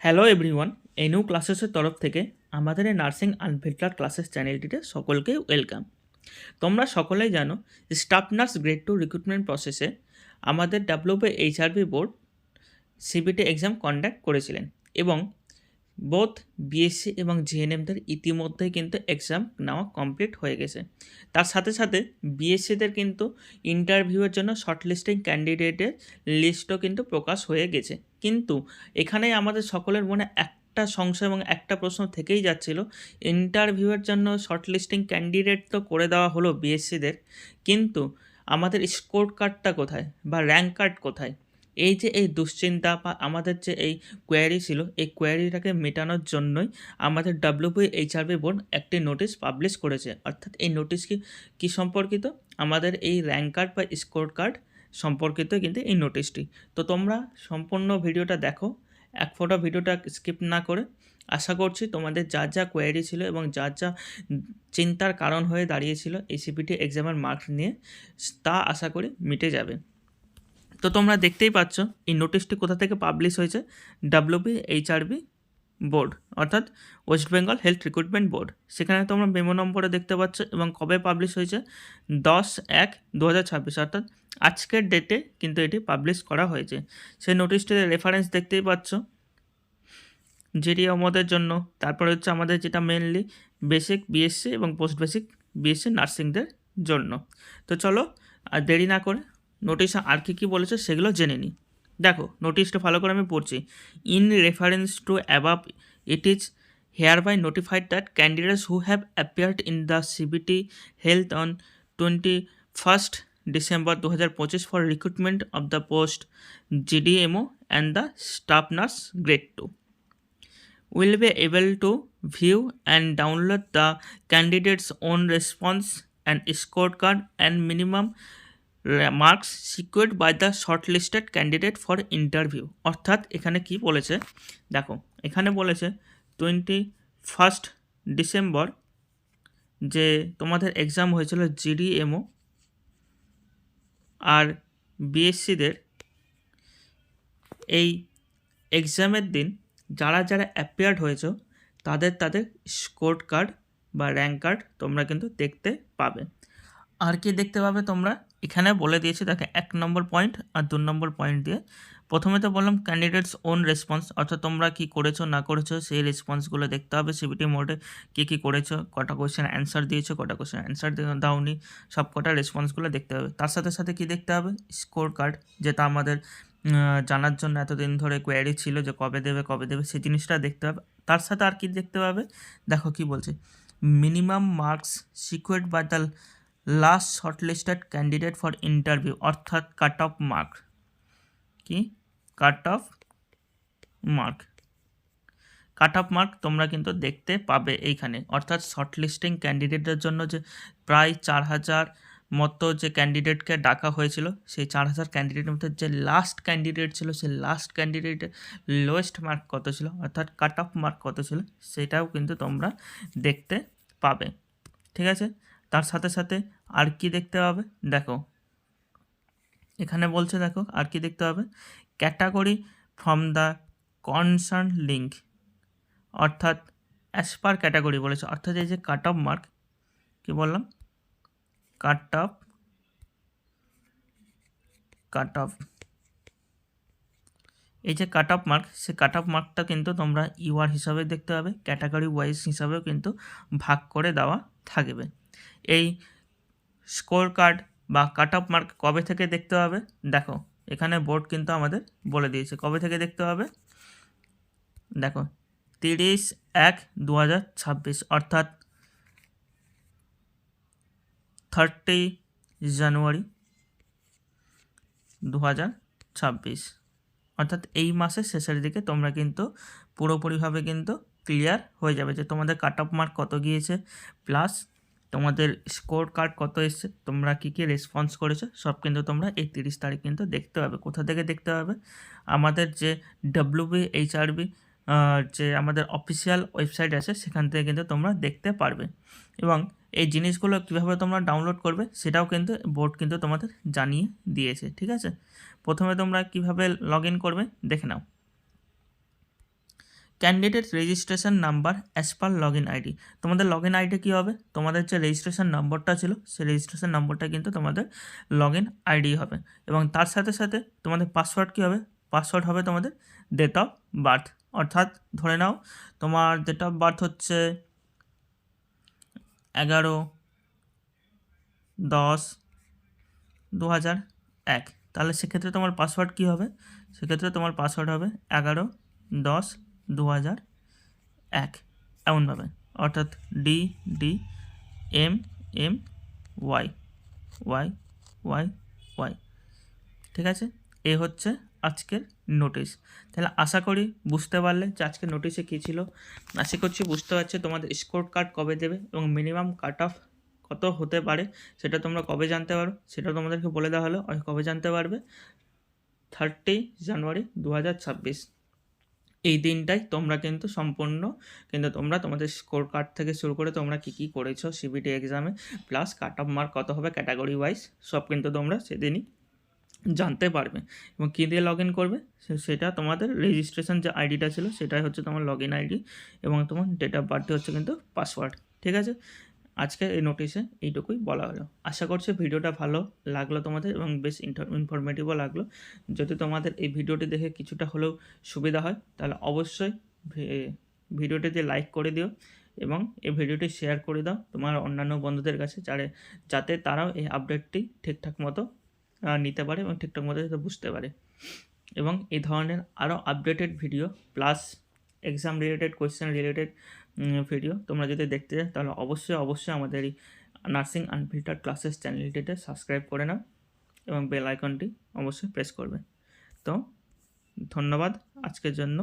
Hello everyone, এই new ক্লাসেসের তরফ থেকে আমাদের এই নার্সিং আনফিল্টার্ড ক্লাসেস চ্যানেলটিতে সকলকে ওয়েলকাম। তোমরা সকলেই জানো স্টাফ নার্স গ্রেড 2 রিক্রুটমেন্ট প্রসেসে আমাদের WBHRB board CBT exam conduct করেছিলেন এবং বোথ বিএসসি এবং জিএনএমদের ইতিমধ্যেই কিন্তু এক্সাম নেওয়া কমপ্লিট হয়ে গেছে। তার সাথে সাথে বিএসসিদের কিন্তু ইন্টারভিউয়ের জন্য শর্টলিস্টিং ক্যান্ডিডেটের লিস্টও কিন্তু প্রকাশ হয়ে গেছে। কিন্তু এখানেই আমাদের সকলের মনে একটা সংশয় এবং একটা প্রশ্ন থেকেই যাচ্ছিল, ইন্টারভিউয়ের জন্য শর্টলিস্টিং ক্যান্ডিডেট তো করে দেওয়া হলো বিএসসিদের, কিন্তু আমাদের স্কোর কার্ডটা কোথায় বা র্যাঙ্ক কার্ড কোথায়? এই দুশ্চিন্তা বা আমাদের যে এই কোয়ারি ছিল, এই কোয়ারিটাকে মেটানোর জন্যই আমাদের WBHRB বোর্ড একটি নোটিশ পাবলিশ করেছে। অর্থাৎ এই নোটিশ কি সম্পর্কিত? আমাদের এই র্যাঙ্ক কার্ড বা স্কোর কার্ড সম্পর্কিত কিন্তু এই নোটিশটি। তো তোমরা সম্পূর্ণ ভিডিওটা দেখো, এক ফোঁটা ভিডিওটা স্কিপ না করে। আশা করছি তোমাদের যা যা কোয়ারি ছিল এবং যা যা চিন্তার কারণ হয়ে দাঁড়িয়েছিল এই সিপিটি এক্সামের মার্কস নিয়ে, তা আশা করি মিটে যাবে। তো তোমরা দেখতেই পাচ্ছ এই নোটিশটি কোথা থেকে পাবলিশ হয়েছে, WBHRB বোর্ড অর্থাৎ West Bengal health recruitment board. সেখানে তোমরা মেমো নম্বরে দেখতে পাচ্ছ এবং কবে পাবলিশ হয়েছে, 10/1/2026 অর্থাৎ আজকের ডেটে কিন্তু এটি পাবলিশ করা হয়েছে। সেই নোটিশটির রেফারেন্স দেখতেই পাচ্ছ, যেটি আমাদের জন্য। তারপরে হচ্ছে আমাদের যেটা মেনলি বেসিক বিএসসি এবং পোস্ট বেসিক বিএসসি নার্সিংদের জন্য। তো চলো আর দেরি না করে নোটিশে আর কী কী বলেছে সেগুলো জেনে নিই। দেখো নোটিশটা ভালো করে আমি পড়ছি। In reference to above it is hereby notified that candidates who have appeared in the CBT Health on 21st December 2025 for recruitment of the post GDMO and the staff nurse grade 2 will be able to view and download the candidate's own response and scorecard and minimum marks secured by the shortlisted candidate for interview। অর্থাৎ এখানে কি বলেছে দেখো, এখানে বলেছে 21 December যে তোমাদের exam হয়েছিল জিডিএমও আর বিএসসিদের, এই এক্সামের দিন যারা যারা অ্যাপিয়ার্ড হয়েছে তাদের স্কোর কার্ড বা র্যাঙ্ক কার্ড তোমরা কিন্তু দেখতে পাবে। আর কি দেখতে পাবে তোমরা এখানে বলে দিয়েছে, দেখো 1 নম্বর পয়েন্ট আর 2 নম্বর পয়েন্ট দিয়ে। প্রথমে তো বললাম ক্যান্ডিডেটস ওন রেসপন্স, অর্থাৎ তোমরা কি করেছো না করেছো সেই রেসপন্সগুলো দেখতে হবে। সিবিটি মোডে কী করেছো, কটা কোয়েশ্চেন অ্যান্সার দিয়েছো, কটা কোয়েশ্চেন অ্যান্সার দাওনি, সব কটা রেসপন্সগুলো দেখতে হবে। তার সাথে সাথে কি দেখতে হবে, স্কোর কার্ড, যেটা আমাদের জানার জন্য এতদিন ধরে কোয়ারি ছিল যে কবে দেবে সেই জিনিসটা দেখতে হবে। তার সাথে আর কি দেখতে হবে, দেখো কি বলছে, minimum marks secured by the last shortlisted candidate for interview, অর্থাৎ কাট অফ মার্ক। কি কাট অফ মার্ক তোমরা কিন্তু দেখতে পাবে এইখানে। অর্থাৎ শর্টলিস্টিং ক্যান্ডিডেটদের জন্য যে প্রায় 4000 মতো যে ক্যান্ডিডেটকে ডাকা হয়েছিল, সেই 4000 ক্যান্ডিডেটের মধ্যে যে লাস্ট ক্যান্ডিডেট ছিল, সেই লাস্ট ক্যান্ডিডেটের লোয়েস্ট মার্ক কত ছিল, অর্থাৎ কাট অফ মার্ক কত ছিল, সেটাও কিন্তু তোমরা দেখতে পাবে। ঠিক আছে, তার সাথে সাথে আর কি দেখতে হবে, দেখো এখানে বলছে, দেখো আর কি দেখতে হবে, category from the concern link, অর্থাৎ অ্যাজ পার ক্যাটাগরি বলেছে। অর্থাৎ এই যে কাট অফ মার্ক, কী বললাম, কাট অফ এই যে কাট অফ মার্ক, সে কাট অফ মার্কটা কিন্তু তোমরা ইউআর হিসাবে দেখতে হবে, ক্যাটাগরি ওয়াইজ হিসাবেও কিন্তু ভাগ করে দেওয়া থাকবে। এই স্কোর কার্ড বা কাট অফ মার্ক কবে থেকে দেখতে হবে, দেখো এখানে বোর্ড কিন্তু আমাদের বলে দিয়েছে কবে থেকে দেখতে হবে। দেখো 30/1/2026 অর্থাৎ 30 জানুয়ারি 2026, অর্থাৎ এই মাসের শেষের দিকে তোমরা কিন্তু পুরোপুরিভাবে কিন্তু ক্লিয়ার হয়ে যাবে যে তোমাদের কাট অফ মার্ক কত গিয়েছে, প্লাস তোমাদের স্কোর কার্ড কত এসছে, তোমরা কী কী রেসপন্স করেছো, সব কিন্তু তোমরা এই 30 তারিখ কিন্তু দেখতে হবে। কোথা থেকে দেখতে হবে, আমাদের যে WBHRB যে আমাদের অফিসিয়াল ওয়েবসাইট আছে সেখান থেকে কিন্তু তোমরা দেখতে পারবে। এবং এই জিনিসগুলো কীভাবে তোমরা ডাউনলোড করবে সেটাও কিন্তু বোর্ড কিন্তু তোমাদের জানিয়ে দিয়েছে। ঠিক আছে, প্রথমে তোমরা কিভাবে লগ ইন করবে দেখে নাও। Candidate registration number as per log in ID. তোমাদের লগ ইন আইডি কী হবে? তোমাদের যে রেজিস্ট্রেশন নম্বরটা ছিল সেই রেজিস্ট্রেশন নম্বরটা কিন্তু তোমাদের লগ ইন আইডি হবে, এবং তার সাথে সাথে তোমাদের পাসওয়ার্ড কী হবে? পাসওয়ার্ড হবে তোমাদের ডেট অফ বার্থ। অর্থাৎ ধরে নাও তোমার ডেট অফ বার্থ হচ্ছে 11/10/2001, তাহলে সেক্ষেত্রে তোমার পাসওয়ার্ড কী হবে? সেক্ষেত্রে তোমার পাসওয়ার্ড হবে 11/10/2001 এমনভাবে, অর্থাৎ DDMMY। ঠিক আছে, এ হচ্ছে আজকের নোটিশ। তাহলে আশা করি বুঝতে পারলে যে আজকের নোটিশে কী ছিল। আশা করছি বুঝতে পারছো তোমাদের স্কোর কার্ড কবে দেবে এবং মিনিমাম কাট অফ কত হতে পারে সেটা তোমরা কবে জানতে পারো, সেটা তোমাদেরকে বলে দেওয়া হলো। আর কবে জানতে পারবে? 30 জানুয়ারি 2026। এই দিনটাই তোমরা কিন্তু সম্পূর্ণ কিন্তু তোমরা তোমাদের স্কোর কার্ড থেকে শুরু করে তোমরা কী কী করেছো সিবিটি এক্সামে, প্লাস কাট অফ মার্ক কত হবে ক্যাটাগরি ওয়াইজ, সব কিন্তু তোমরা সেদিনই জানতে পারবে। এবং কী দিয়ে লগ ইন করবে সেটা তোমাদের রেজিস্ট্রেশন যে আইডিটা ছিল সেটাই হচ্ছে তোমার লগ ইন আইডি, এবং তোমার ডেট অফ বার্থ হচ্ছে কিন্তু পাসওয়ার্ড। ঠিক আছে, আজকে এই নোটিশে এইটুকুই বলা হলো। আশা করছি ভিডিওটা ভালো লাগলো তোমাদের এবং বেশ ইনফরমেটিভও লাগলো। যদি তোমাদের এই ভিডিওটি দেখে কিছুটা হলেও সুবিধা হয় তাহলে অবশ্যই ভিডিওটিতে লাইক করে দিও এবং এই ভিডিওটি শেয়ার করে দাও তোমার অন্যান্য বন্ধুদের কাছে, যাতে তারাও এই আপডেটটি ঠিকঠাক মতো নিতে পারে এবং ঠিকঠাক মতো যাতে বুঝতে পারে। এবং এই ধরনের আরও updated video plus exam related question related video তোমরা যদি দেখতে চাও তাহলে অবশ্যই আমাদের এই নার্সিং আনফিল্টার্ড ক্লাসেস চ্যানেলটিতে সাবস্ক্রাইব করে নাও এবং বেল আইকনটি অবশ্যই প্রেস করবে। তো ধন্যবাদ আজকের জন্য।